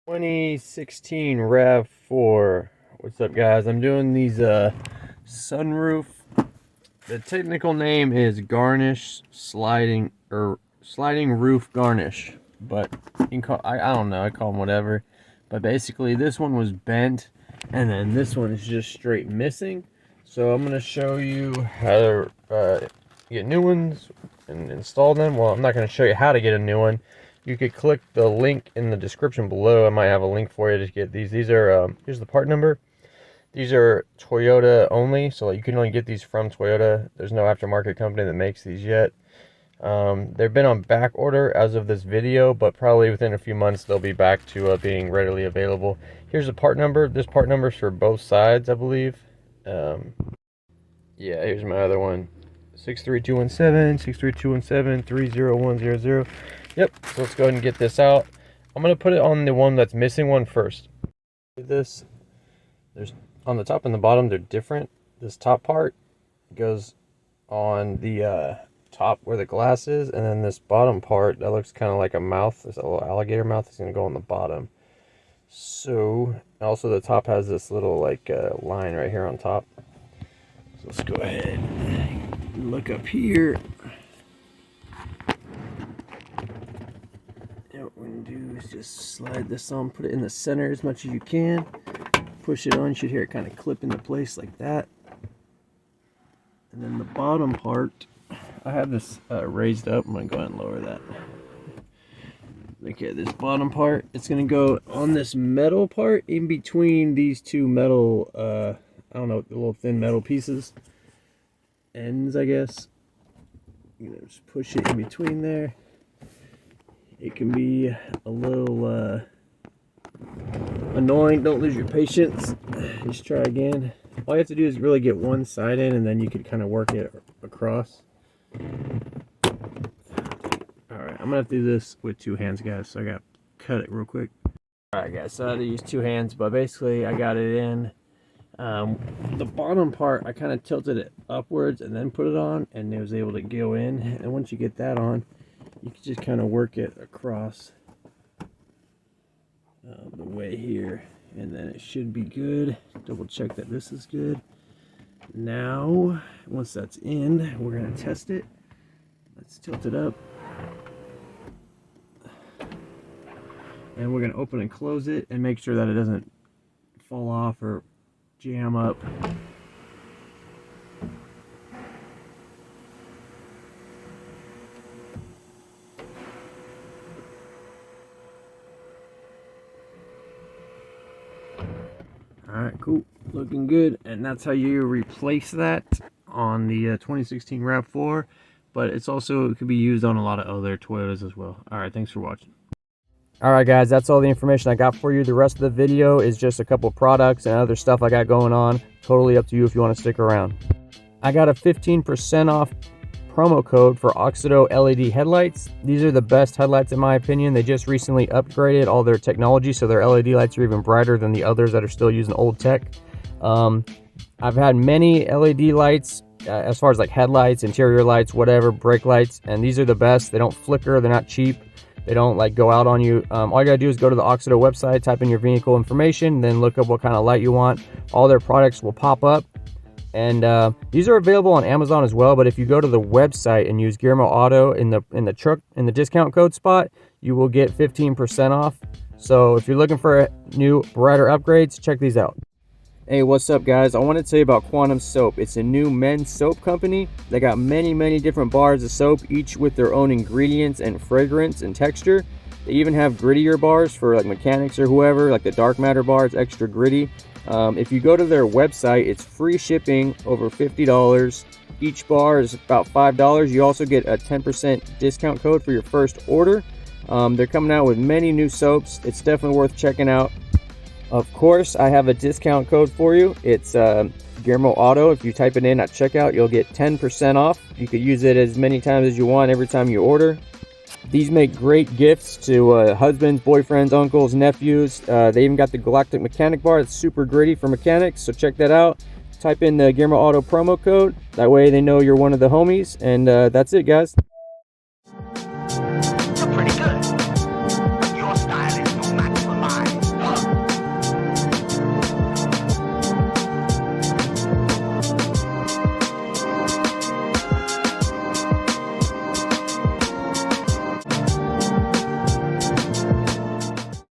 2016 RAV4. What's up, guys? I'm doing these sunroof. The technical name is Garnish sliding roof garnish, but you can call, I don't know, I call them whatever. But basically this one was bent and then this one is just straight missing. So I'm going to show you how to get new ones and install them. Well, I'm not going to show you how to get a new one. You could click the link in the description below. I might have a link for you to get these. These are, here's the part number. These are Toyota only, so you can only get these from Toyota. There's no aftermarket company that makes these yet. They've been on back order as of this video, but probably within a few months they'll be back to being readily available. Here's the part number. This part number is for both sides, I believe. Yeah, here's my other one. 63217, 63217, 30100. Yep, so let's go ahead and get this out. I'm going to put it on the one that's missing one first. This, there's on the top and the bottom, they're different. This top part goes on the top where the glass is, and then this bottom part that looks kind of like a mouth, this little alligator mouth, is going to go on the bottom. So, also the top has this little like line right here on top. So let's go ahead and look up here. What we're going to do is just slide this on, put it in the center as much as you can. Push it on, you should hear it kind of clip into place like that. And then the bottom part, I have this raised up. I'm going to go ahead and lower that. Okay, this bottom part, it's going to go on this metal part in between these two metal, I don't know, the little thin metal pieces. Ends, I guess. You know, just push it in between there. It can be a little annoying. Don't lose your patience. Just try again. All you have to do is really get one side in, and then you can kind of work it across. Alright, I'm going to have to do this with two hands, guys, so I got to cut it real quick. Alright, guys, so I had to use two hands, but basically I got it in. The bottom part, I kind of tilted it upwards and then put it on, and it was able to go in. And once you get that on, you can just kind of work it across the way here, and then it should be good. Double check that this is good. Now, once that's in, we're going to test it. Let's tilt it up. And we're going to open and close it and make sure that it doesn't fall off or jam up. Alright, cool. Looking good. And that's how you replace that on the 2016 RAV4. But it's also, it could be used on a lot of other Toyotas as well. Alright, thanks for watching. Alright guys, that's all the information I got for you. The rest of the video is just a couple products and other stuff I got going on. Totally up to you if you want to stick around. I got a 15% off promo code for AUXITO LED headlights. These are the best headlights in my opinion. They just recently upgraded all their technology, so their LED lights are even brighter than the others that are still using old tech. I've had many LED lights as far as like headlights, interior lights, whatever, brake lights, and these are the best. They don't flicker, they're not cheap. They don't like go out on you. All you gotta do is go to the AUXITO website, type in your vehicle information, then look up what kind of light you want. All their products will pop up. And these are available on Amazon as well, but if you go to the website and use GearmoAuto in the discount code spot, you will get 15% off. So if you're looking for new brighter upgrades, check these out. Hey, what's up guys? I want to tell you about Quantum Soap. It's a new men's soap company. They got many different bars of soap, each with their own ingredients and fragrance and texture. They even have grittier bars for like mechanics or whoever, like the dark matter bar. It's extra gritty. If you go to their website, it's free shipping over $50. Each bar is about $5. You also get a 10% discount code for your first order. They're coming out with many new soaps. It's definitely worth checking out. Of course, I have a discount code for you. It's GearmoAuto. If you type it in at checkout, you'll get 10% off. You could use it as many times as you want every time you order. These make great gifts to husbands, boyfriends, uncles, nephews. They even got the Galactic Mechanic Bar. It's super gritty for mechanics, so check that out. Type in the GearmoAuto promo code. That way they know you're one of the homies. And that's it, guys.